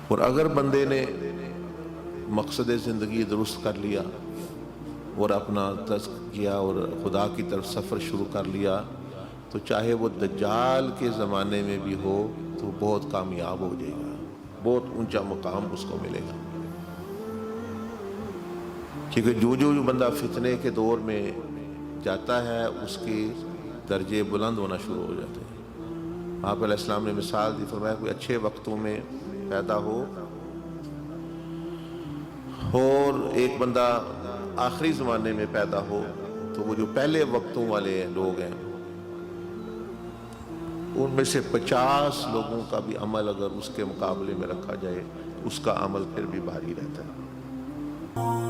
اور اگر بندے نے مقصد زندگی درست کر لیا اور اپنا تزکیہ اور خدا کی طرف سفر شروع کر لیا تو چاہے وہ دجال کے زمانے میں بھی ہو تو بہت کامیاب ہو جائے گا، بہت اونچا مقام اس کو ملے گا۔ کیونکہ جو بندہ فتنے کے دور میں جاتا ہے اس کے درجے بلند ہونا شروع ہو جاتے ہیں۔ آپ علیہ السلام نے مثال دی، فرمایا کوئی اچھے وقتوں میں پیدا ہو اور ایک بندہ آخری زمانے میں پیدا ہو تو وہ جو پہلے وقتوں والے لوگ ہیں ان میں سے 50 لوگوں کا بھی عمل اگر اس کے مقابلے میں رکھا جائے اس کا عمل پھر بھی بھاری رہتا ہے۔